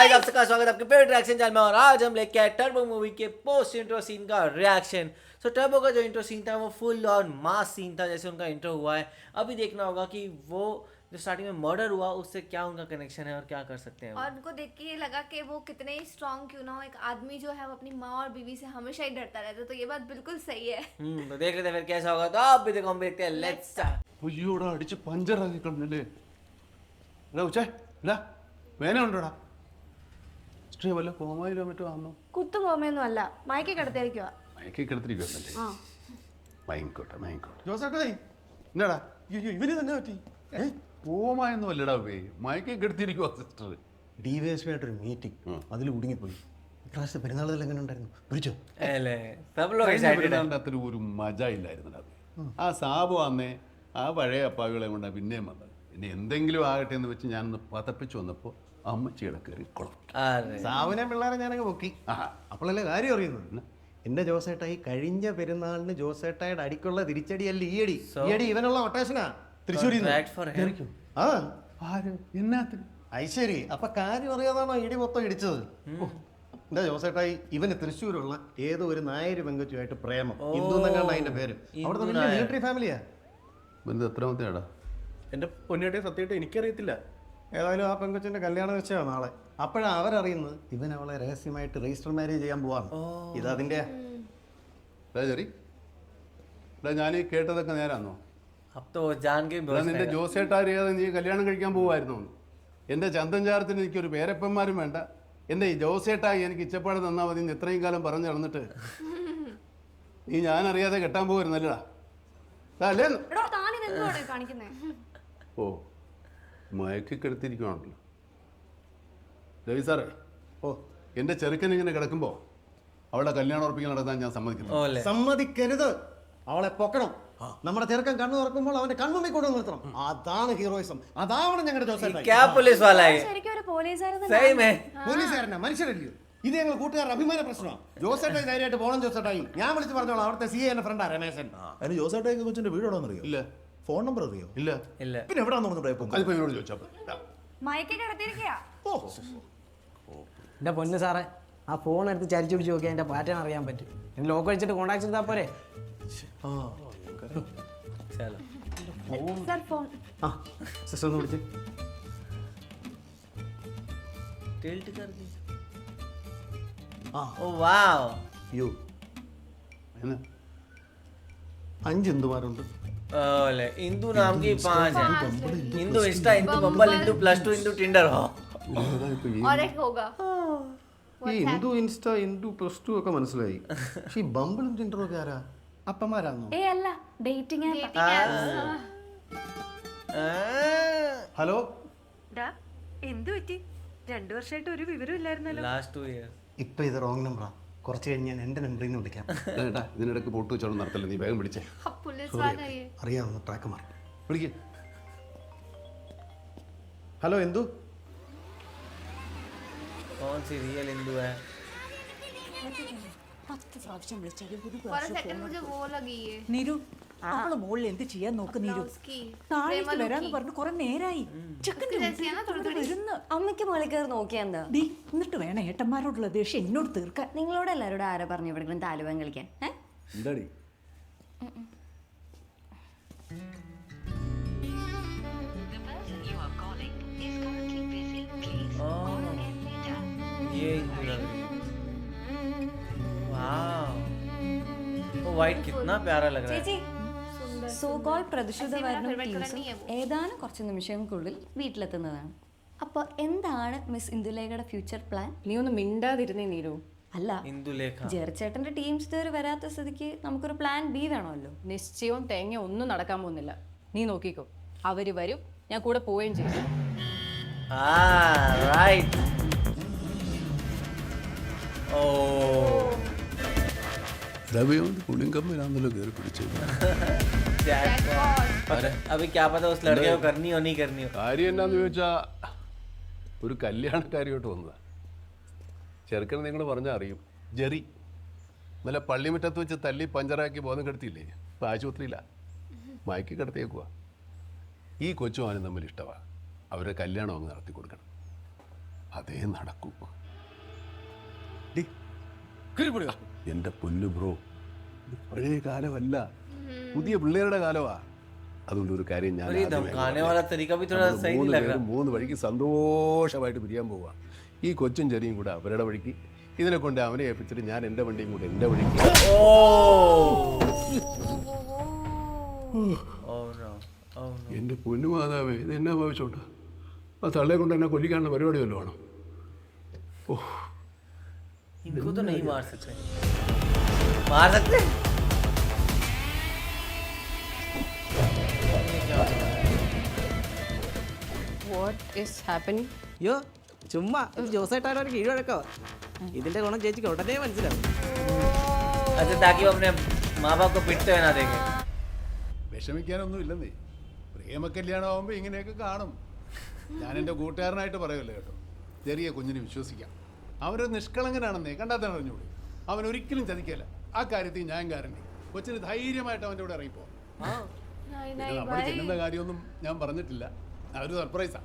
Guys आप सबका स्वागत है आपके फेवरेट रिएक्शन चैनल में और आज हम लेके आए टर्बो मूवी के पोस्ट इंट्रो सीन का रिएक्शन। सो टर्बो का जो इंट्रो सीन था वो फुल ऑन मास सीन था, जैसे उनका इंट्रो हुआ है। अभी देखना होगा कि वो जो स्टार्टिंग में मर्डर हुआ उससे क्या उनका कनेक्शन है और क्या कर सकते हैं। और उनको देख के ये लगा कि वो कितने ही स्ट्रांग क्यों ना हो, एक आदमी जो है वो अपनी माँ और बीवी से हमेशा ही डरता रहता है, तो ये बात बिल्कुल सही है। तो देख लेते हैं फिर कैसा होगा। तो आप भी देखो, हम देखते हैं। Let's start. അയ്യോടാ അടിച്ച് പഞ്ചറാക്കി കളഞ്ഞല്ലേ എടാ ഉച്ചേ ഇല്ല വേനയുണ്ടോടാ ഹിസ്റ്ററി വല്ല കോമായിലോ മറ്റോ ആണോ കുത്തുപോമയൊന്നും അല്ല, മയക്കി കിടത്തിയിരിക്കുക. മയക്കി കിടത്തിരിക്കുവല്ലേ മയങ്കോട്ടെ മയങ്കോട്ടെ ജോസേട്ടായി എന്നാടാ ഇവന് തന്നെ പറ്റി കോമായൊന്നും അല്ലടാ വേ മയക്കി കിടത്തിരിക്കുവാ സിസ്റ്റർ DYSP ആയിട്ടൊരു മീറ്റിംഗ് അതിൽ കുടുങ്ങിപ്പോയി. ഇപ്രാവശ്യത്തെ പെരുന്നാളെല്ലാം എങ്ങനെ ഉണ്ടായിരുന്നു? പിടിച്ചോ? सब लोग एक्साइटेड है। പെരുന്നാളിൻ്റെ അത്ര ഒരു മജ ഇല്ലായിരുന്നടാ. ആ സാബു അന്നേ ആ പഴയ അപ്പാവികളെ കൊണ്ടാണ് പിന്നെയും വന്നത്. പിന്നെ എന്തെങ്കിലും ആകട്ടെ എന്ന് വെച്ച് ഞാനൊന്ന് പതപ്പിച്ച് വന്നപ്പോൾ അമ്മച്ചിയുടെ കയറി കുളക്കി. സാവനെ പിള്ളേരെ ഞാനങ്ങ് പൊക്കി. അപ്പോഴല്ലേ കാര്യം അറിയുന്നത്. എന്റെ ജോസേട്ടായി കഴിഞ്ഞ പെരുന്നാളിന് ജോസേട്ടായുടെ അടിക്കുള്ള തിരിച്ചടിയല്ല ഈ അടി. ഈ അടി ഇവനുള്ള ഒട്ടേഷനാ തൃശ്ശൂരിൽ നിന്ന്. ആ ആര് എന്നാത്തിന് ഐശ്വരി അപ്പൊ കാര്യം അറിയാതാണോ ഇടി മൊത്തം ഇടിച്ചത്? എന്താ ജോസേട്ടായി ഇവന് തൃശ്ശൂരുള്ള ഏതോ ഒരു നായര് പെങ്കൊച്ചുമായിട്ട് പ്രേമം. ഹിന്ദു എന്നങ്ങാണ്ട് അതിന്റെ പേര്. അവിടുത്തെ വലിയ മിലിറ്ററി ഫാമിലിയാ. ബന്ധു എത്രാമത്തെയാടാ? എന്റെ പൊന്നിയുടെ സത്യമായിട്ട് എനിക്കറിയത്തില്ല. ഏതായാലും ആ പെങ്കൊച്ചിന്റെ കല്യാണം വെച്ചാ നാളെ. അപ്പോഴാണ് അവരറിയുന്നത് ഇവൻ അവളെ രഹസ്യമായിട്ട് രജിസ്റ്റർ മാരേജ് ചെയ്യാൻ പോവാണ്. ഇതതിന്റെ ചെറി ഞാൻ ഈ കേട്ടതൊക്കെ നേരാന്നോ? നിന്റെ ജോസേട്ടാരിയാതെ നീ കല്യാണം കഴിക്കാൻ പോവായിരുന്നു. എൻ്റെ ചന്തൻചാരത്തിന് എനിക്കൊരു പേരപ്പന്മാരും വേണ്ട. എൻ്റെ ഈ ജോസേട്ടായി എനിക്ക് ഇച്ചപ്പാട് തന്നാൽ മതി എന്ന് എത്രയും കാലം പറഞ്ഞു നടന്നിട്ട് നീ ഞാനറിയാതെ കെട്ടാൻ പോവായിരുന്നല്ലടാ. അല്ലേ? ഓ മയക്കി കെടുത്തിരിക്കുവാണല്ലോ രവി സാറേ. ഓ എൻ്റെ ചെറുക്കൻ ഇങ്ങനെ കിടക്കുമ്പോൾ അവളുടെ കല്യാണം ഉറപ്പിക്കാൻ നടത്താൻ ഞാൻ സമ്മതിക്കുന്നു. സമ്മതിക്കരുത്. അവളെ പൊക്കണം. നമ്മുടെ ചെറുക്കൻ കണ്ണു തുറക്കുമ്പോൾ അവന്റെ കൺമുമ്പിൽ കൊണ്ടു നിർത്തണം. അതാണ് ഹീറോയിസം. അതാണ് ഞങ്ങളുടെ ജോസേട്ടായി. പോലീസുകാരനാ, മനുഷ്യരല്ലയോ? ഇത് ഞങ്ങൾ കൂട്ടുകാരുടെ അഭിമാന പ്രശ്നമാണ്. ജോസേട്ടായി ധൈര്യമായിട്ട് പോകണം. ജോസേട്ടായി ഞാൻ വിളിച്ച് പറഞ്ഞോളാം. അവിടുത്തെ CA എന്റെ ഫ്രണ്ടാ രമേശൻ. അതിന് ജോസേട്ടായി കൊച്ചിന്റെ വീടാണോന്ന് അറിയോ? ഇല്ല. ഫോൺ നമ്പർ അറിയോ? ഇല്ല. പിന്നെ എവിടാന്ന് അതിപ്പോ എന്നോട് ചോദിച്ചാ എൻ്റെ പൊന്ന് സാറേ, ആ ഫോൺ എടുത്ത് ചരിച്ചു പിടിച്ച് നോക്കിയാൽ എൻ്റെ പാറ്റേൺ അറിയാൻ പറ്റും. എൻ്റെ ലോക്ക് അടിച്ചിട്ട് കോൺടാക്ട് ചെയ്താൽ പോരെ? സിസ്റ്റർ ഒന്ന് വിളിച്ച്. യോ 5 ഹിന്ദുമാരുണ്ട്. इंदू नाम की 5 है. इंदू इंस्टा, इंदू बम्बल, इंदू +2, इंदू टिंडर हो और एक होगा. ഈ ഹിന്ദു ഇൻസ്റ്റ ഹിന്ദു +2 ഒക്കെ മനസ്സിലായി. പക്ഷെ ഈ ബമ്പിളും ടിൻഡറും ഒക്കെ ആരാ? അപ്പന്മാരാണോ? അല്ല, ഡേറ്റിംഗ് ഹലോ എന്തു പറ്റി? 2 വർഷമായിട്ട് ഒരു വിവരം ഇല്ലായിരുന്നല്ലോ. Last 2 years. ഇപ്പൊ ഇത് റോങ് നമ്പറാ. കുറച്ച് കഴിഞ്ഞ് ഞാൻ എന്റെ നമ്പറിൽ നിന്ന് വിളിക്കാം. ഇതിനിടയ്ക്ക് പൊട്ടു വെച്ചോളം നടത്തല്ലേ. നീ വേഗം വിളിച്ചേ. അറിയാവുന്ന ട്രാക്ക് മാറി വിളിക്കേ. ഹലോ എന്തു? कौन सी रियल इंदू है? 10 പ്രാവശ്യം വിളിച്ചാലും For a second मुझे वो लगी है. നീരു അവള് മോളിൽ എന്ത് ചെയ്യാൻ നോക്ക് നീരു? उसकी താഴേക്ക് വരാന്ന് പറഞ്ഞു കുറെ നേരായി. ചെക്കൻ്റെ जैसी है ना थोड़ी थोड़ी. വരുന്നു. അമ്മയ്ക്ക് മോളിൽ കയറി നോക്കിയാ എന്താ? ഡി എന്നിട്ട് വേണം ഏട്ടന്മാരോടുള്ള ദേഷ്യം എന്നോട് തീർക്കാൻ. നിങ്ങളോട് എല്ലാവരോടും ആരാ പറഞ്ഞു എവിടെങ്കിലും താലുവാൻ കളിക്കാൻ? എന്താടി ये इंदू लग रही है. वाव, वो वाइट कितना प्यारा लग रहा है. ചേച്ചി, സോ കോൾ പ്രതിഷേധവാരനും ടീംസും ഏതാനും കുറച്ച് നിമിഷങ്ങൾക്കുള്ളിൽ വീട്ടിലെത്തുന്നതാണ്. അപ്പോൾ എന്താണ് മിസ് ഇന്ദുലേഖയുടെ ഫ്യൂച്ചർ പ്ലാൻ? നീ ഒന്ന് മിണ്ടാതിരുന്നേ നീരു. അല്ല, इंदुलेखा ജെറിച്ചേട്ടന്റെ ടീംസ് ഇതുവരെ വരാത്ത സ്ഥിതിക്ക് നമുക്കൊരു പ്ലാൻ B വേണമല്ലോ. നിശ്ചയവും തേങ്ങയും ഒന്നും നടക്കാൻ പോകുന്നില്ല. നീ നോക്കിക്കോ, അവര് വരും, ഞാൻ കൂടെ പോവുകയും ചെയ്യും. राइट. ओ രവിയോണ്ട് പുളിങ്കമ്മലാന്നല്ലോ കയറി പിടിച്ചത്. अभी क्या पता उस लड़के को करनी हो नहीं करनी हो. കാര്യം എന്നാന്ന് ചോദിച്ചാ ഒരു കല്യാണക്കാരിയോട്ട് വന്നതാ. ചെറുക്കൻ നിങ്ങൾ പറഞ്ഞാൽ അറിയും. ജെറി നല്ല പള്ളിമുറ്റത്ത് വെച്ച് തല്ലി പഞ്ചറാക്കി ബോധം കെടുത്തിയില്ലേ? ഇപ്പം ആശുപത്രിയില്ല, മയക്കി കിടത്തിയേക്കുക. ഈ കൊച്ചുമാനും തമ്മിൽ ഇഷ്ടമാണ്. അവരുടെ കല്യാണം അങ്ങ് നടത്തി കൊടുക്കണം. അതേ നടക്കൂ. എന്റെ പൊന്നു ബ്രോ, പഴയ കാലമല്ല, പുതിയ പിള്ളേരുടെ കാലമാ. അതുകൊണ്ട് ഒരു കാര്യം ഞാൻ 3 വഴിക്ക് സന്തോഷമായിട്ട് പിരിയാൻ പോവാ. ഈ കൊച്ചും ചെറിയും കൂടെ അവരുടെ വഴിക്ക്, ഇതിനെ കൊണ്ട് അവനെ ഏൽപ്പിച്ചിട്ട് ഞാൻ എൻ്റെ വണ്ടിയും കൂടെ എൻ്റെ വഴിക്ക്. എൻ്റെ പൊന്നു മാതാവേ, ഇത് എന്നാ ഭാവിച്ചോണ്ട് ആ തള്ളയെ കൊണ്ട് എന്നെ കൊല്ലിക്കാനുള്ള പരിപാടി വല്ലതും ആണോ? ഓ, इनको तो नहीं मार सकते. मार सकते? What is happening? അയ്യോ ചുമ്മാ ജോസേട്ടാൻ ഒരു കീഴ്വഴക്കോ. ഇതിന്റെ ഗുണം ചേച്ചിക്ക് ഉടനെ മനസ്സിലാവും. अच्छा ताकि वो अपने माँ बाप को पिटते हुए ना देखे. വിഷമിക്കാനൊന്നും ഇല്ലെന്നേ. പ്രേമകല്യാണമാകുമ്പോൾ ഇങ്ങനെയൊക്കെ കാണും. ഞാൻ എൻ്റെ കൂട്ടുകാരനായിട്ട് പറയുമല്ലോ കേട്ടോ. ചെറിയ കുഞ്ഞിനെ വിശ്വസിക്കാം. അവനൊരു നിഷ്കളങ്കനാണെന്നേ കണ്ടാൽ അറിഞ്ഞൂടെ. അവൻ ഒരിക്കലും ചതിക്കല്ല. ആ കാര്യത്തിൽ ഞാൻ കാരണം. കൊച്ചിന് ധൈര്യമായിട്ട് അവൻ്റെ കൂടെ ഇറങ്ങിപ്പോ. നമ്മൾ ചെല്ലുന്ന കാര്യമൊന്നും ഞാൻ പറഞ്ഞിട്ടില്ല. ഒരു സർപ്രൈസാ.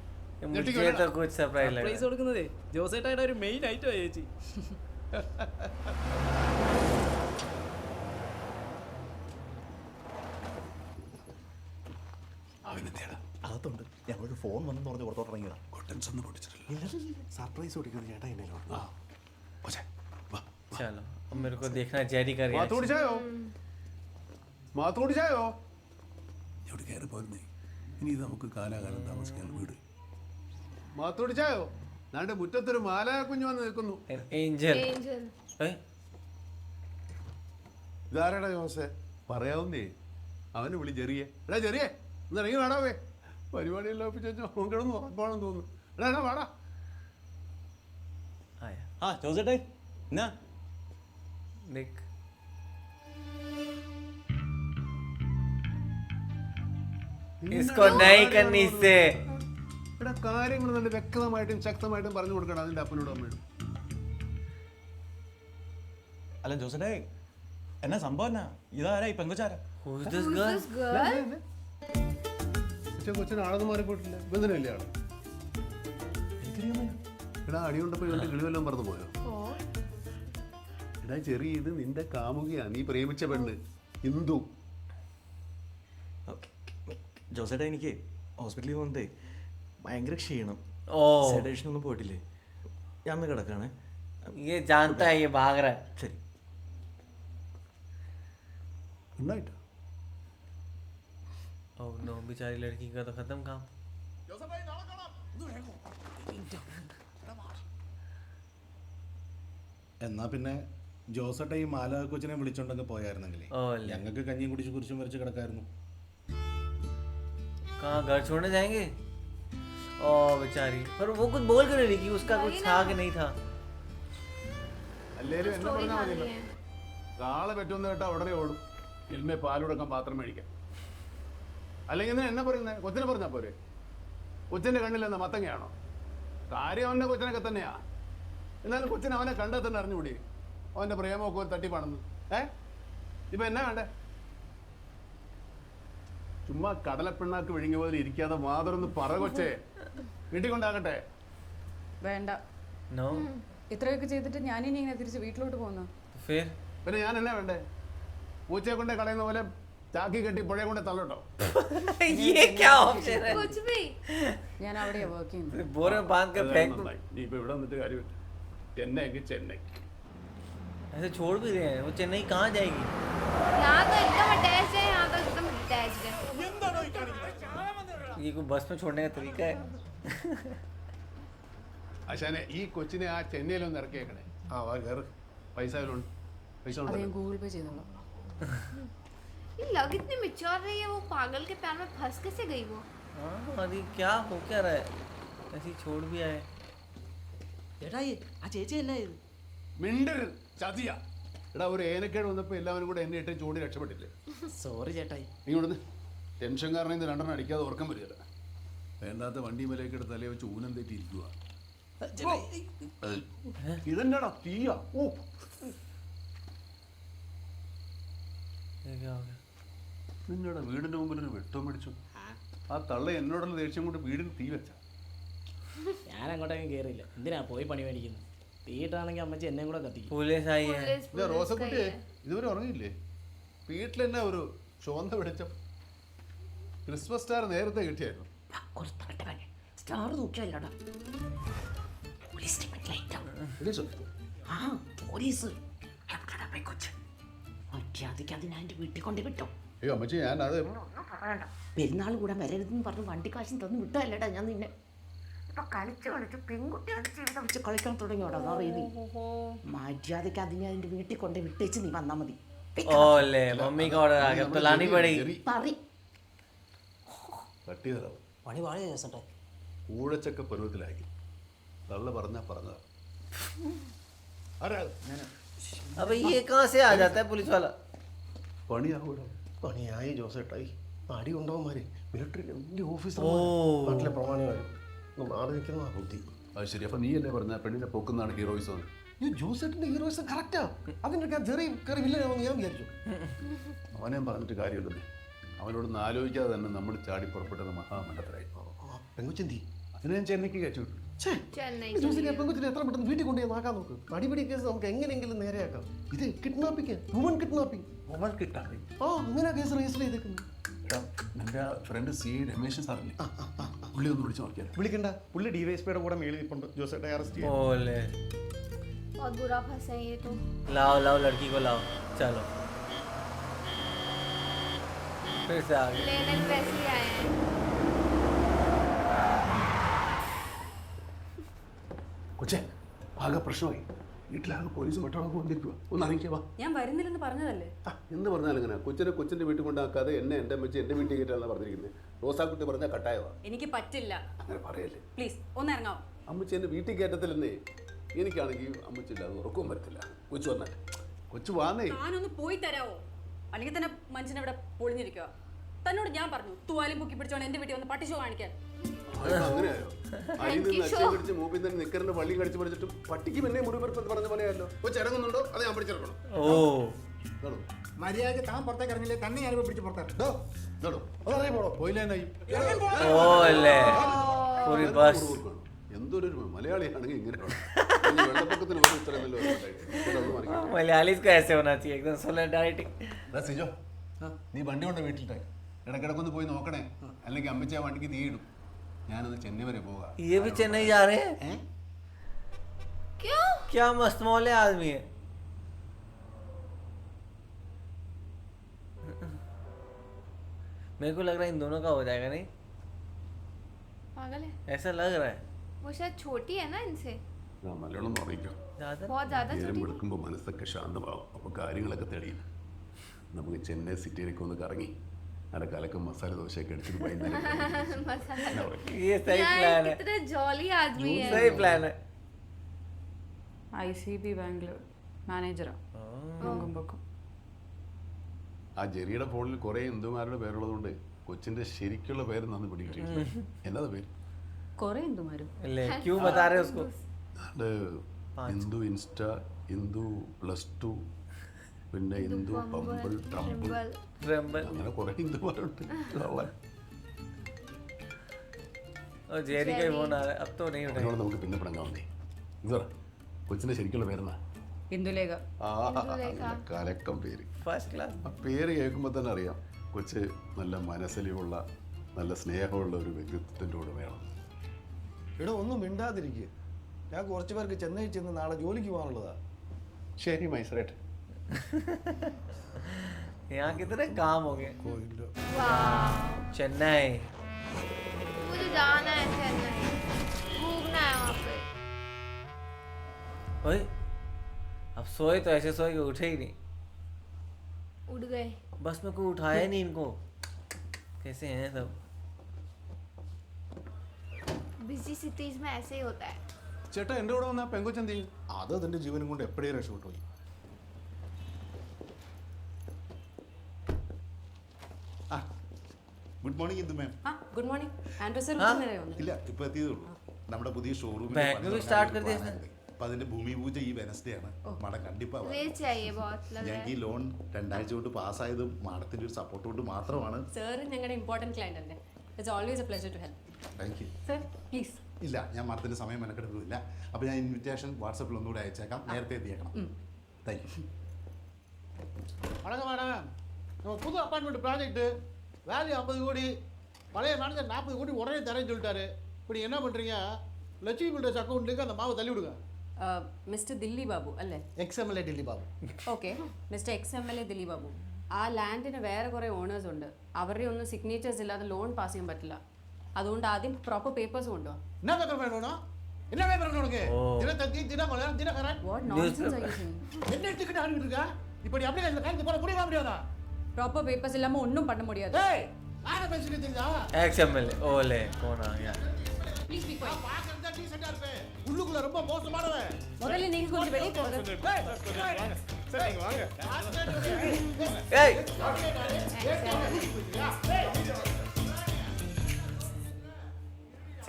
സർപ്രൈസ് കൊടുക്കുന്നതേ ജോസേട്ടായുടെ ഒരു മെയിൻ ഐറ്റം ചേച്ചി. അകത്തുണ്ട്. ഞങ്ങളൊരു ഫോൺ വന്നെന്ന് പറഞ്ഞ് പുറത്തോട്ട് ഇറങ്ങിയതാ. ഒന്നും പൊട്ടിച്ചിട്ടില്ല. സർപ്രൈസ് കൊടുക്കുന്നത് ചേട്ടാ എന്നെ. चलो अब मेरे को देखना जेरी का रिएक्शन. മാത്തോടിച്ചായോ ഇവിടെ കയറി പോരുന്നേ. ഇനി ഇത് നമുക്ക് കാലാകാലം താമസിക്കാൻ വീട്. മാത്തോടിച്ചായോ? നാണ്ട് മുറ്റത്തൊരു മാലാ കുഞ്ഞു വന്ന് നിൽക്കുന്നു. एंजल. ഇതാരടാ ജോസേ? പറയാവുന്നേ. അവന് വിളി ചെറിയ. എടാ ചെറിയ ഒന്ന് ഇറങ്ങി വേടാവേ. പരിപാടിയെല്ലാം ഒപ്പിച്ചു കിടന്നു ഉറപ്പാണെന്ന് തോന്നുന്നു. എടാ വാടാ. आया ആ ജോസേട്ടേ എന്നാ देख. इसको नहीं करनी इससे. എടാ കാര്യങ്ങൾ നല്ല വ്യക്തമായിട്ടും ശക്തമായിട്ടും പറഞ്ഞു കൊടുക്കണം അതിന്റെ അപ്പനോടും അമ്മയോടും. അല്ല ജോസേട്ടേ എന്നാ സംഭവം എന്നാ? ഇതാരാ ഈ പെങ്കൊച്ചാരാ? Who is this girl? കൊച്ചിന് ആളൊന്നും മാറിപ്പോയിട്ടില്ല. ബന്ധനല്ലേ ആള്? എടാ അടി കൊണ്ടപ്പോ ഇവന്റെ കിളിവെല്ലാം പറഞ്ഞു പോയോ? എടാ ചെറിയ ഇത് നിന്റെ കാമുകിയാ, നീ പ്രേമിച്ച പെണ്ണ് ഇന്ദു. ജോസേട്ടാ എനിക്ക് ഹോസ്പിറ്റലിൽ പോകുന്നതേ ഭയങ്കര ക്ഷീണം. സെഡേഷൻ ഒന്നും പോയിട്ടില്ലേ? ഞാൻ ഒന്ന് കിടക്കാണ്. ये जानता है ये भाग रहा है. ശരി. ഗുഡ് Oh no, बेचारी लड़की का तो खत्म काम. എന്നാ പിന്നെ ജോസേട്ട ഈ മാല കൊച്ചിനെ വിളിച്ചോണ്ടൊക്കെ പോയായിരുന്നെങ്കിലേ ഞങ്ങൾക്ക് കഞ്ഞിയും കുടിച്ച് കുറിച്ചും വരച്ച് കിടക്കായിരുന്നു. कहाँ घर छोड़ने जाएंगे? ओ बेचारी. पर वो कुछ बोल कर रही कि उसका कुछ था कि नहीं था. അല്ലേലും എന്നെ പറഞ്ഞാൽ മതിയല്ലോ. നാളെ പറ്റുമെന്ന് കേട്ടാ ഉടനെ ഓടും. എൽമേ പാലുടക്കാൻ പാത്രം മേടിക്കാം. അല്ലെങ്കിൽ എന്നെ പറയുന്നത് കൊച്ചിനെ പറഞ്ഞാൽ പോരെ? കൊച്ചിന്റെ കണ്ണിലെന്ന മത്തങ്ങയാണോ? കാര്യം അവന്റെ കൊച്ചിനൊക്കെ തന്നെയാ. എന്നാലും കൊച്ചിനെ അവനെ കണ്ടാൽ തന്നെ അറിഞ്ഞുകൂടി അവന്റെ പ്രേമമൊക്കെ ഒരു തട്ടിപ്പാണെന്ന്. ഇപ്പൊ എന്നാ വേണ്ടേ? ചുമ്മാ കടലപ്പിണ്ണാക്ക് വിഴുങ്ങിയ പോലെ ഇരിക്കാതെ മാതറൊന്ന് പറ കൊച്ചേ. വീട്ടിൽ കൊണ്ടാകട്ടെ. വേണ്ട. No. ഇത്രയൊക്കെ ചെയ്തിട്ട് ഞാനിനി ഇങ്ങനെ തിരിച്ച് വീട്ടിലോട്ട് പോകുന്നു. പിന്നെ ഞാൻ എന്നാ വേണ്ടേ? പൂച്ചയെ കൊണ്ടേ കളയുന്ന പോലെ ചാക്കി കെട്ടി പുഴയെ കൊണ്ട് തള്ളട്ടോ? ये क्या ऑप्शन है? कुछ भी. ഞാൻ അവിടെയാ വർക്ക് ചെയ്യുന്നത്. बोरे में बांध कर फेंक दो. നീ ഇപ്പൊ ഇവിടെ വന്നിട്ട് കാര്യമില്ല. ചെന്നൈ എങ്കിൽ ചെന്നൈ. ऐसे छोड़ भी रहे हैं. वो चेन्नई कहाँ जाएगी? यहाँ तो एकदम अटैच है. यहाँ तो एकदम अटैच है. ये कोई बस में छोड़ने का तरीका है? ആശാനെ ഈ കൊച്ചിനെ ആ ചെന്നൈയിലൊന്ന് ഇറക്കിയേക്കണേ. ആ വാ കയറ്. പൈസ പൈസ അത് ഞാൻ ഗൂഗിൾ പേ ചെയ്തോളാം. ये लग इतनी मैच्योर रही है. वो पागल के प्यार में फंस कैसे गई वो? हाँ अरे क्या हो क्या रहा है? ऐसे छोड़ भी आए. ചേട്ടായി ആ ചേച്ചിയല്ല ഇത്. മിണ്ടരുത്, ചതിയാ. എടാ ഒരു ഏനക്കേട് വന്നപ്പോൾ എല്ലാവരും കൂടെ എന്നെ ഇട്ട് ചൂടി രക്ഷപ്പെട്ടില്ലേ? സോറി ചേട്ടായി. നീ ഇവിടുന്ന് ടെൻഷൻ കാരണം ഇത് രണ്ടെണ്ണം അടിക്കാതെ ഉറക്കം വരികയില്ല. വേണ്ടാത്ത വണ്ടി മേലേക്ക് എടുത്ത് തലയെ വെച്ച് ഊനം തെറ്റിയിരിക്കുക. ഇതെന്നാടാ തീയാ? ഓ ये क्या हो गया? നിന്നോടാ വീടിന്റെ മുമ്പിൽ ഒരു വെട്ടം പിടിച്ചു. ആ തള്ള എന്നോടുള്ള ദേഷ്യം കൊണ്ട് വീടിന് തീ വെച്ച. ഞാൻ അങ്ങോട്ടേക്കും കയറിയില്ല. എന്തിനാ പോയി പണി മേടിക്കുന്നത്? വീട്ടാണെങ്കിൽ അമ്മച്ചി എന്നെയും കൂടെ കത്തിക്കും. पुलिस आई है ഇല്ല റോസക്കുട്ടി ഇതുവരെ ഉറങ്ങിയില്ലേ? വീട്ടിൽ തന്നെ ഒരു ചുവന്ന വെളിച്ചം. ക്രിസ്മസ് സ്റ്റാർ നേരത്തെ കിട്ടിയായിരുന്നു. സ്റ്റാർ നോക്കിയല്ലടാ പോലീസ് പോലീസ് കൊച്ചു മര്യാദയ്ക്ക് അതിനെ എൻ്റെ വീട്ടിൽ കൊണ്ട് വിട്ടോ. അയ്യോ അമ്മച്ചി ഞാൻ അത് പെരുന്നാൾ കൂടെ വരരുതെന്ന് പറഞ്ഞ് വണ്ടി കാശും തന്നു വിട്ടല്ലടാ ഞാൻ നിന്നെ. ഇപ്പൊ കളിച്ച് പെൺകുട്ടികളുടെ ജീവിതം വെച്ച് കളിക്കാൻ തുടങ്ങിയോടാ അറിയുന്നു. മര്യാദയ്ക്ക് അതിനെ അതിൻ്റെ വീട്ടിൽ കൊണ്ട് വിട്ടേച്ച് നീ വന്നാൽ മതി. ओले मम्मी का ऑर्डर आ गया तो लानी पड़ेगी പറി തട്ടി തരാം. പണി പാടിയ ജോസേട്ടാ. ഊഴച്ചക്ക പരുവത്തിലാക്കി തള്ള പറഞ്ഞതാ. ആരാ अब ये कहाँ से आ जाता है पुलिस वाला? പണിയാവൂടോ. പണിയായി ജോസേട്ടായി. അടി കൊണ്ടവന്മാര് മിലിറ്ററിയിലെ വലിയ ഓഫീസർ ഓ. നാട്ടിലെ പ്രമാണിമാർ മാറി നിൽക്കുന്ന ബുദ്ധി. അത് ശരി. അപ്പൊ നീയല്ലേ പറഞ്ഞ പെണ്ണിനെ പൊക്കുന്നതാണ് ഹീറോയിസം? ഈ ജോസേട്ടിന്റെ ഹീറോയിസം കറക്റ്റാ. അതിന്റെ ചെറിയ കയറി വില്ലനാണെന്ന് ഞാൻ വിചാരിച്ചു. അവനെ പറഞ്ഞിട്ട് കാര്യമില്ലല്ലേ. അവനോടൊന്ന് ആലോചിക്കാതെ തന്നെ നമ്മൾ ചാടി പുറപ്പെട്ടത് മഹാമണ്ഡലത്തിലായി. പെങ്കുച്ചെന്തി അതിനെ ഞാൻ ചെന്നൈക്ക് കയറ്റി വിട്ടു. ജോസിനെ പെങ്കുച്ചിനെ എത്ര പെട്ടെന്ന് വീട്ടിൽ കൊണ്ടുപോയി നോക്കാൻ നോക്ക്. അടിപിടി കേസ് നമുക്ക് എങ്ങനെയെങ്കിലും നേരെയാക്കാം. ഇത് കിഡ്നാപ്പിംഗ്, വുമൺ കിഡ്നാപ്പിംഗ്. അവൻ കിട്ടാതെ അങ്ങനെ കേസ് രജിസ്റ്റർ ചെയ്തേക്കുന്നു. എൻ്റെ ഫ്രണ്ട് സി രമേശൻ സാറില്ലേ, പുള്ളി ഒന്ന് വിളിച്ചു നോക്കിയാൽ. വിളിക്കണ്ട, പുള്ളി ഡിവൈഎസ്പിയുടെ കൂടെ മേളിൽ ഇപ്പുണ്ട്. ജോസേട്ടെ അറസ്റ്റ് ചെയ്യാൻ. ओले बहुत बुरा फंसा है ये तो। लाओ लाओ लड़की को लाओ चलो फिर से आ गए लेने वैसे ही आए हैं। കൊച്ചേ ആകെ പ്രശ്നമായി. വീട്ടിലാകെ പോലീസ് മറ്റൊക്കെ കൊണ്ടിരിക്കുക. ഒന്ന് അറിയിക്കുക. ഞാൻ വരുന്നില്ലെന്ന് പറഞ്ഞതല്ലേ. എന്ത് പറഞ്ഞാലും ഇങ്ങനെ കൊച്ചിൻ്റെ വീട്ടിൽ കൊണ്ടാക്കാതെ എന്നെ എൻ്റെ അമ്മച്ചി എൻ്റെ വീട്ടിൽ കയറ്റാന്നാണ് പറഞ്ഞിരിക്കുന്നത്. റോസാക്കുട്ടി പറഞ്ഞാൽ കട്ടായവാ. എനിക്ക് പറ്റില്ല. അങ്ങനെ പറയല്ലേ പ്ലീസ് ഒന്ന് ഇറങ്ങാവോ. അമ്മച്ചി എൻ്റെ വീട്ടിൽ കയറ്റത്തില്ലെന്നേ. എനിക്കാണെങ്കിൽ അമ്മച്ചി ഇല്ലാതെ ഉറക്കവും വരത്തില്ല. കൊച്ചു വന്നാൽ കൊച്ചു വാന്നേ. ഞാനൊന്ന് പോയി തരാവോ? അല്ലെങ്കിൽ തന്നെ മനുഷ്യനെ ഇവിടെ പൊളിഞ്ഞിരിക്കുക. തന്നോട് ഞാൻ പറഞ്ഞു തൂവാലും പൊക്കി പിടിച്ചോണ്ട് എന്റെ വീട്ടിൽ വന്ന് പട്ടിഷോ കാണിക്കാൻ. അങ്ങനെയായോ? അരിയിൽ നിന്ന് അച്ഛൻ പിടിച്ച് മൂപ്പിൽ തന്നെ നിക്കറിന്റെ വള്ളി കടിച്ചു പിടിച്ചിട്ട് പട്ടിക്ക് പിന്നെ മുറിവെറുപ്പെന്ന് പറഞ്ഞ പോലെയല്ലോ. കൊച്ചു ഇറങ്ങുന്നുണ്ടോ? അത് ഞാൻ പിടിച്ചിറക്കണം. ओ മര്യാദയ്ക്ക് താൻ പുറത്തേക്ക് ഇറങ്ങില്ലേ തന്നെ ഞാനിപ്പോ പിടിച്ച് പുറത്തിറങ്ങി. പോയില്ലേ ओले पूरी बस എന്തൊരു മലയാളിയാണെങ്കിൽ ഇങ്ങനെ വെള്ളപ്പൊക്കത്തിന് പോലും ഇത്ര നല്ല मलयालीज को ऐसे होना चाहिए एकदम सोलिडारिटी സിജോ, നീ വണ്ടി കൊണ്ട് വീട്ടിലിട്ടേ. ഇടക്കിടക്കൊന്ന് പോയി നോക്കണേ, അല്ലെങ്കിൽ അമ്മച്ചി ആ വണ്ടിക്ക് തീയിടും. ഞാനത് ചെന്നൈ വരെ പോകാം. ये भी चेन्नई जा रहे हैं? क्यों? क्या मस्त मौले आदमी है। मेरे को लग रहा है इन दोनों का हो जाएगा नहीं? पागल है ऐसा लग रहा है वो, शायद छोटी है ना इनसे മലയാളം പറയിക്കോ. ज्यादा बहुत ज्यादा നേരം छोटी। എടുക്കുമ്പോൾ മനസ്സൊക്കെ ശാന്തമാവും. അപ്പോൾ കാര്യങ്ങളൊക്കെ തെളിയും. നമുക്ക് ചെന്നൈ സിറ്റിയിലേക്ക് ഒന്ന് കറങ്ങി നല്ല കലക്കും മസാല ദോശയൊക്കെ അടിച്ചിട്ട് വൈകുന്നേരം ये सही प्लान है, कितने जॉली आदमी है। सही प्लान है। ICB ബാംഗ്ലൂർ മാനേജറാ. ആ ജെറിയുടെ ഫോണിൽ കുറേ ഹിന്ദുമാരുടെ പേരുള്ളതുകൊണ്ട് കൊച്ചിന്റെ ശരിക്കുള്ള പേര് നന്ന് പിടികിട്ടിയിട്ടില്ല. എന്നതാ പേര്? കുറെ ഹിന്ദുമാരും. ले क्यों बता रहे उसको? അത് ഹിന്ദു ഇൻസ്റ്റ, ഹിന്ദു +2, പിന്നെ ഹിന്ദു പമ്പിൾ, ട്രംപിൾ, ट्रम्बल അങ്ങനെ കുറെ ഹിന്ദുമാരുണ്ട്. और जेरी का फोन आ रहा है, अब तो नहीं उठेगा। അതിനോട് നമുക്ക് പിന്നെ പിണങ്ങാവുന്നേ. ഇതാ കൊച്ചിന്റെ ശരിക്കുള്ള പേരെന്നാ? ഇന്ദുലേഖ. നല്ല കലക്കം പേര്. First class. ആ പേര് കേൾക്കുമ്പോൾ തന്നെ അറിയാം കൊച്ച് നല്ല മനസ്സിലുള്ള നല്ല സ്നേഹമുള്ള ഒരു വ്യക്തിത്വത്തിൻ്റെ കൂടെ വേണം. ഇവിടെ ഒന്നും മിണ്ടാതിരിക്കുക. ഞാൻ കുറച്ച് പേർക്ക് ചെന്നൈ ചെന്ന് നാളെ ജോലിക്ക് പോകാനുള്ളതാ. ശരി മൈസറേട്ട്. यहाँ कितने काम हो गए। वाह, चेन्नई मुझे जाना है चेन्नई, घूमना है वहाँ पे। ओए अब सोए तो ऐसे सोए कि उठे ही नहीं। उड़ गए। बस में कोई उठाया नहीं इनको। कैसे हैं सब? बिजी सिटीज में ऐसे ही होता है। ചേട്ടാ എൻ്റെ കൂടെ വന്നാൽ പെങ്കൊച്ചെന്ത് ചെയ്യും? അത് അതിന്റെ ജീവനും കൊണ്ട് എപ്പോഴേ രക്ഷപ്പെട്ടു പോയി. Good morning Indu ma'am. Good morning. Andrews ഇല്ല, ഇപ്പൊ എത്തിയതേ ഉള്ളൂ. നമ്മുടെ പുതിയ ഷോറൂമിൽ Bank में भी start कर दिया इसने? അപ്പൊ അതിന്റെ ഭൂമി പൂജ ഈ വെനസ്ഡേ ആണ്. മാഡം കണ്ടിപ്പാ रेल चाहिए बहुत लग रहा ഞങ്ങൾക്ക് ഈ है। ലോൺ 2 ആഴ്ച കൊണ്ട് പാസ്സായതും മാഡത്തിന്റെ ഒരു സപ്പോർട്ട് കൊണ്ട് മാത്രമാണ്. സാർ ഞങ്ങളുടെ ഇമ്പോർട്ടന്റ് ക്ലയന്റ് അല്ലേ. It's always a pleasure to help. Thank you. Sir please. ഇല്ല, ഞാൻ മരത്തിൻ്റെ സമയം മെനക്കെടുക്കുന്നില്ല. അപ്പോൾ ഞാൻ ഇൻവിറ്റേഷൻ വാട്സപ്പിൽ ഒന്നുകൂടെ അയച്ചേക്കാം. നേരത്തെ എത്തിയേക്കണം. Thank you. வணக்கம் மேடம். நம்ம புது அப்பார்ட்மெண்ட் ப்ராஜெக்ட்டு வேல்யூ 50 கோடி, பழைய மேனேஜர் 40 கோடி உடனே தரேன்னு சொல்லிட்டாரு. இப்படி என்ன பண்ணுறீங்க? லட்சுமி பில்டர்ஸ் அக்கௌண்ட்டுக்கு அந்த மாவை தள்ளி விடுங்க. മിസ്റ്റർ ദില്ലി ബാബു അല്ലേ? XMLA dilly Babu. Okay mister XMLA Delhi Babu, ആ ലാൻഡിന് വേറെ കുറേ ഓണേഴ്സ് ഉണ്ട്. അവരുടെ ഒന്നും സിഗ്നേച്ചേഴ്സ് ഇല്ലാതെ ലോൺ പാസ് ചെയ്യാൻ പറ്റില്ല. അതുകൊണ്ട് ആദ്യം പ്രോപ്പർ പേപ്പേഴ്സ് കൊണ്ടുപോകാം. என்ன பேப்பர் வேணும்? என்ன பேப்பர் வேணும் உனக்கு? Dinathanthi, Dinamalar, Dinakaran. What nonsense are you saying? என்ன எடுத்துக்கிட்டு ஆடிட்டு இருக்கா? இப்படி அப்ளிகேஷன் கைது போட முடியுமா முடியாதா? ப்ராப்பர் பேப்பர்ஸ் இல்லாம ஒன்றும் பண்ண முடியாது. ஏய், யாரை பேசிட்டு தெரியுதா? XMLA ஓலே कौन आ गया? Please B quite. பாக்கறதா டீசென்ட்டா இருப்பேன். உள்ளுக்குள்ள ரொம்ப மோசமானவன். முதல்ல நீங்க கொஞ்சம் வெளிய போங்க. சரி நீங்க வாங்க. ஏய்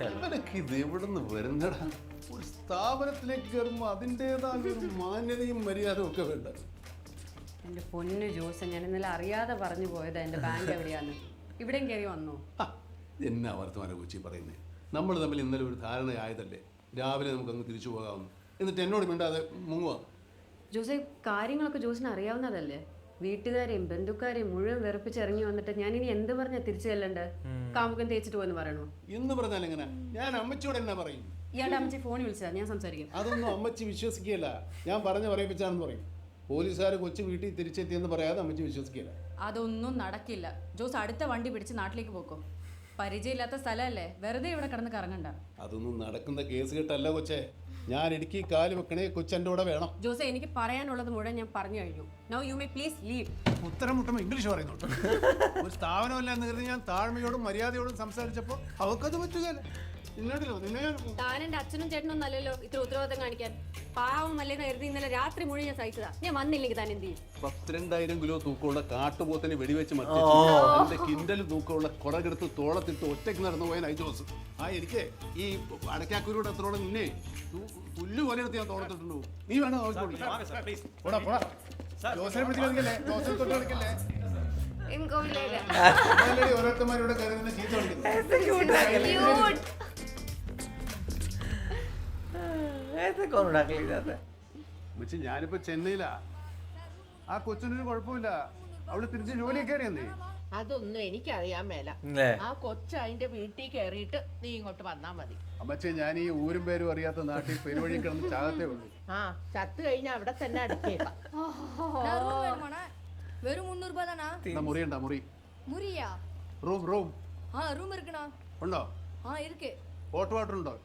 ഇവനൊക്കെ ഇത് എവിടെ നിന്ന് വരുന്നടാ? ഒരു സ്ഥാപനത്തിലേക്ക് കയറുമ്പോൾ അതിൻ്റെതായ ഒരു മാന്യതയും മര്യാദയും ഒക്കെ വേണ്ട. എൻ്റെ പൊന്നു ജോസ്, ഞാൻ ഇന്നലെ അറിയാതെ പറഞ്ഞു പോയതാ എൻ്റെ ബാങ്ക് എവിടെയാന്ന്. ഇവിടെയും കയറി വന്നോ? എന്നാ വർത്തമാനം കൊച്ചി പറയുന്നത്? നമ്മൾ തമ്മിൽ ഇന്നലെ ഒരു ധാരണയായതല്ലേ, രാവിലെ നമുക്കങ്ങ് തിരിച്ചു പോകാമെന്ന്. എന്നിട്ട് എന്നോട് മിണ്ടാതെ മുങ്ങുക. ജോസെ, കാര്യങ്ങളൊക്കെ ജോസിന് അറിയാവുന്നതല്ലേ? വീട്ടുകാരെയും ബന്ധുക്കാരെയും മുഴുവൻ വെറുപ്പിച്ചിറങ്ങി വന്നിട്ട് ഞാൻ ഇനി എന്ത് പറഞ്ഞാ തിരിച്ചു ചെല്ലണ്ട്? കാമുകൻ തേച്ചിട്ട് പോയെന്ന് പറയണോ? എന്ന് പറഞ്ഞാൽ എങ്ങനെ? ഞാൻ അമ്മച്ചിയോട് എന്നാ പറയും? ഇയാളുടെ അമ്മച്ചി ഫോണിൽ വിളിച്ചതാ, ഞാൻ സംസാരിക്കാം. അതൊന്നും അമ്മച്ചി വിശ്വസിക്കുകയല്ല. ഞാൻ പറഞ്ഞു പറയിപ്പിച്ചാണെന്ന് പറയും. പോലീസുകാർ കൊച്ചു വീട്ടിൽ തിരിച്ചെത്തിയെന്ന് പറയാതെ അമ്മച്ചി വിശ്വസിക്കില്ല. അതൊന്നും നടക്കില്ല. ജോസ് അടുത്ത വണ്ടി പിടിച്ച് നാട്ടിലേക്ക് പോക്കോ. പരിചയമില്ലാത്ത സ്ഥലമല്ലേ, വെറുതെ ഇവിടെ കിടന്ന് കറങ്ങണ്ട. അതൊന്നും നടക്കുന്ന കേസ് കേട്ടല്ല കൊച്ചേ. ഞാൻ ഇടുക്കി കാല് വെക്കണേ, കൊച്ചെൻ്റെ കൂടെ വേണം. ജോസെ, എനിക്ക് പറയാനുള്ളത് മുഴുവൻ ഞാൻ പറഞ്ഞു കഴിഞ്ഞു. Now you may please leave. ഉത്തരം മുട്ടുമ്പോൾ ഇംഗ്ലീഷ് പറയുന്നുണ്ട്. ഒരു സ്ഥാപനമല്ല എന്ന് കരുതി ഞാൻ താഴ്മയോടും മര്യാദയോടും സംസാരിച്ചപ്പോൾ അവൾക്കത് പറ്റുകയല്ല. നിന്നോടില്ലോ നിന്നെ താൻ എൻ്റെ അച്ഛനും ചേട്ടനും അല്ലല്ലോ ഇത്ര ഉത്തരവാദിത്തം കാണിക്കാൻ. പാവമല്ലേന്ന് കരുതി ഇന്നലെ രാത്രി മുഴുവൻ ഞാൻ സഹിച്ചതാ. ഞാൻ വന്നില്ലെങ്കിൽ താൻ എന്ത് ചെയ്യും? 12,000 കിലോ തൂക്കമുള്ള കാട്ടുപോത്തിന് വെടിവെച്ച് മറ്റേ കിൻഡൽ തൂക്കമുള്ള കുറകെടുത്ത് തോളത്തിട്ട് ഒറ്റയ്ക്ക് നടന്നു പോയാൽ ജോസ്. എനിക്ക് ഈ അടക്കാക്കൂരിയുടെ അത്രോടെ നിന്നെ പുല്ല് പോലെ എടുത്ത് ഞാൻ തോളത്തിട്ടുണ്ടോ? നീ വേണം ഓരോരുത്തന്മാരുടെ കരുതുന്ന ചീത്ത കളിക്കുന്നു. ऐसे कौन उड़ा के ले जाता है? പക്ഷെ ഞാനിപ്പോ ചെന്നൈയിലാ. ആ കൊച്ചിനൊരു കുഴപ്പമില്ല. അവള് തിരിച്ച് ജോലിയൊക്കെ അറിയാന്നേ. അതൊന്നും എനിക്കറിയാൻ മേല. ആ കൊച്ചു അതിന്റെ വീട്ടിൽ കയറിയിട്ട് നീ ഇങ്ങോട്ട് വന്നാ മതി. അമ്മച്ചേ, ഞാൻ ഈ ഊരും പേരും അറിയാത്ത നാട്ടിൽ പെരുവഴി കിടന്ന് ചാകത്തേ ഉള്ളൂ. ആ ചത്ത് കഴിഞ്ഞാൽ അവിടെ തന്നെ അടക്കേക്കാം. വെറും 300 രൂപ தானா? മുറിയുണ്ടാ? മുറി മുറിയാ? റൂം റൂം இருக்குண்ணா. ഉണ്ടോ? இருக்கு. ഹോട്ട് വാട്ടർ ഉണ്ടോ?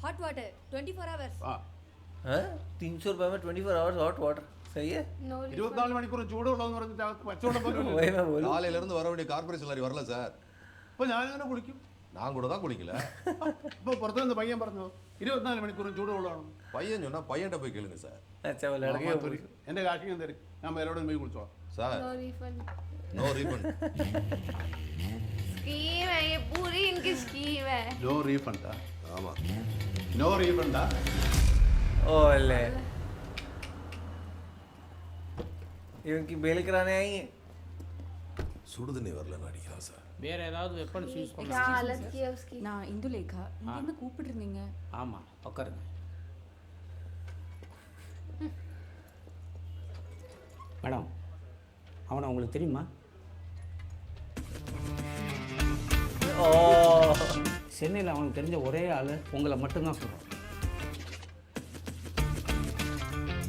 Hot water 24 hours. 300 रुपए में 24 आवर्स हॉट वाटर सही है? 24 മണിക്കൂർ ചൂടുള്ളതെന്ന് പറഞ്ഞിട്ട് പച്ചവെള്ളം പോലും காலையிலேருந்து வர வேண்டிய கார்பரேஷன் லாரி வரல சார். ഇപ്പൊ ഞാനിങ്ങനെ കുളിക്കും. நான் கூட தான் குடிக்கல. ഇപ്പൊ പുറത്തു നിന്ന് പയ്യൻ പറഞ്ഞു 24 മണിക്കൂറും ചൂടുള്ളതാണ്. பையன் சொன்னா பையன்கிட்ட போய் கேளுங்க சார். अच्छा वो लड़के എന്റെ കാശ് ഞാൻ തരും. ഞാൻ വേറെവിടെ പോയി കുളിച്ചോളാം சார். No refund. स्कीम है ये, पूरी इनकी स्कीम है. നോ റീഫണ്ടാ? ஆமா. നോ റീഫണ്ടാ? ओले इनकी बेल कराने आई है. சுடுதண்ணி வரலன்னு அடிக்கிறான் சார். வேற ஏதாவது வெப்பன்ஸ் யூஸ் क्या हालत की है उसकी. நான் இந்துலேகா, இங்க இருந்து கூப்பிட்டு இருந்தீங்க. ஆமா, உட்காருங்க. மேடம், அவனை உங்களுக்கு தெரியுமா? ओ சென்னையில் அவனுக்கு தெரிஞ்ச ஒரே ஆள் உங்களை மட்டும்தான் சொல்கிறோம்.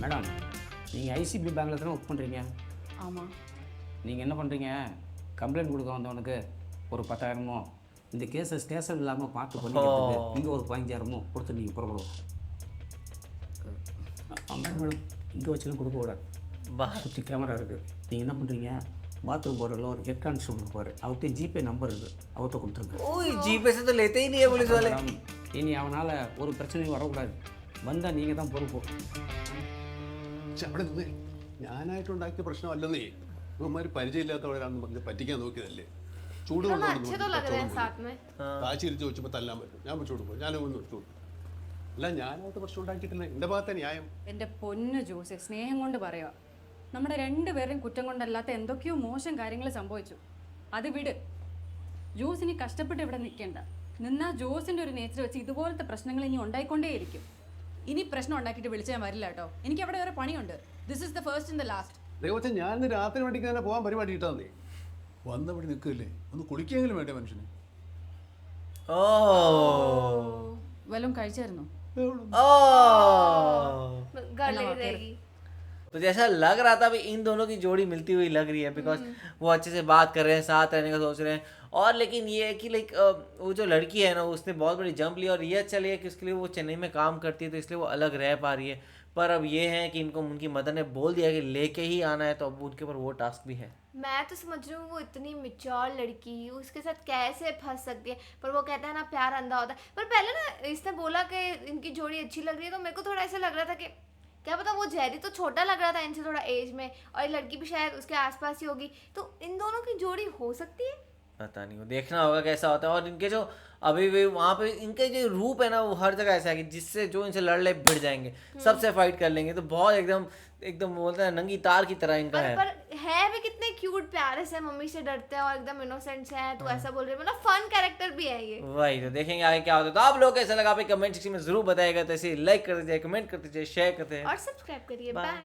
மேடம், நீங்கள் ஐசிபி பேங்கில் தானே ஒர்க் பண்ணுறீங்க? ஆமாம். நீங்கள் என்ன பண்ணுறீங்க? கம்ப்ளைண்ட் கொடுக்க வந்தவனுக்கு ஒரு 10,000மோ, இந்த கேஸை ஸ்டேஷன் இல்லாமல் பார்த்து பண்ணிக்கிறதுக்கு இங்கே ஒரு 15,000மோ கொடுத்து நீங்கள் புறப்படுவோம். மேடம், இங்கே வச்சுலாம் கொடுக்க கூடாது. சுற்றி கேமரா இருக்குது. நீங்கள் என்ன பண்ணுறீங்க? பாத்ரூம் போகிறதுல ஒரு ஹெட் கான்ஸ்டபிள் இருப்பார். அவர்கிட்ட ஜிபே நம்பர் இருக்குது, அவர்கிட்ட கொடுத்துருங்க. ओए जीपे से तो लेते ही नहीं है पुलिस वाले. இனி அவனால் ஒரு பிரச்சனையும் வரக்கூடாது. வந்தால் நீங்கள் தான் பொறுப்பு. അവിടെ നിന്നേ, ഞാനായിട്ടുണ്ടാക്കിയ പ്രശ്നമല്ലെന്നേ. ഇവന്മാര് പരിചയമില്ലാത്തവരാണെന്ന് പറഞ്ഞ് പറ്റിക്കാൻ നോക്കിയതല്ലേ. अच्छे तो लग रहे हैं साथ में. കാശിരിച്ച് വെച്ചപ്പോൾ തല്ലാൻ പറ്റും. ഞാൻ വെച്ചോട് പോയി. ഞാനൊന്നും എടുത്തു. അല്ല, ഞാനായിട്ട് പ്രശ്നം ഉണ്ടാക്കിയിട്ടില്ല. എൻ്റെ ഭാഗത്തെ ന്യായം. എൻ്റെ പൊന്നു ജോസെ, സ്നേഹം കൊണ്ട് പറയുക. നമ്മുടെ രണ്ടുപേരും കുറ്റം കൊണ്ടല്ലാത്ത എന്തൊക്കെയോ മോശം കാര്യങ്ങൾ സംഭവിച്ചു. അത് വിട്. ജോസിന് കഷ്ടപ്പെട്ട് ഇവിടെ നിൽക്കേണ്ട. നിന്നാ ജോസിന്റെ ഒരു നേച്ചർ വെച്ച് ഇതുപോലത്തെ പ്രശ്നങ്ങൾ ഇനി ഉണ്ടായിക്കൊണ്ടേയിരിക്കും. ഇനി പ്രശ്നം ഉണ്ടാക്കിയിട്ട് വിളിച്ചാൽ ഞാൻ വരില്ല കേട്ടോ. എനിക്ക് അവിടെ വേറെ പണിയുണ്ട്. This is the first and the last. ദൈവത്തെ ഞാൻ ഇന്ന് രാത്രി വേണ്ടിക്ക് തന്നെ പോകാൻ പരിപാടി ഇട്ടാ മതി. വന്നവിടെ നിൽക്കില്ലേ, ഒന്ന് കുളിക്കെങ്കിലും വേണ്ടേ മനുഷ്യന്? വല്ലതും കഴിച്ചായിരുന്നോ? तो जैसा लग रहा था भी इन दोनों की जोड़ी मिलती हुई लग रही है, बिकॉज वो अच्छे से बात कर रहे हैं, साथ रहने का सोच रहे हैं. और लेकिन ये है कि लाइक वो जो लड़की है ना, उसने बहुत बड़ी जंप ली और ये अच्छा लिया कि उसके लिए वो चेन्नई में काम करती है, तो इसलिए वो अलग रह पा रही है. पर अब ये है कि इनको उनकी मदर ने बोल दिया कि लेके ही आना है, तो अब उनके ऊपर वो टास्क भी है. मैं तो समझ रही हूँ वो इतनी मिच्योर लड़की उसके साथ कैसे फंस सकती है, पर वो कहता है ना प्यार अंधा होता है. पर पहले ना इसने बोला कि इनकी जोड़ी अच्छी लग रही है, तो मेरे को थोड़ा ऐसा लग रहा था कि क्या पता वो जेरी तो छोटा लग रहा था इनसे थोड़ा एज में, और ये लड़की भी शायद उसके आसपास ही होगी, तो इन दोनों की जोड़ी हो सकती है. पता नहीं, वो देखना होगा कैसा होता है. और इनके जो अभी भी वहाँ पे इनके जो रूप है ना, वो हर जगह ऐसा है कि जिससे जो इनसे लड़ ले भिड़ जाएंगे, सबसे फाइट कर लेंगे. तो बहुत एकदम एकदम बोलते हैं नंगी तार की तरह इनका है. पर है भी कितने क्यूट प्यारे से, मम्मी से डरते हैं और एकदम इनोसेंट से हैं, तो ऐसा बोल रहे हैं, मतलब फन कैरेक्टर भी है ये. वही तो देखेंगे आगे क्या होता है. तो आप लोग कैसा लगा आप कमेंट सेक्शन में जरूर बताइएगा. तो ऐसे लाइक कर दीजिए, कमेंट कर दीजिए, शेयर करते हैं और सब्सक्राइब करिए. बाय.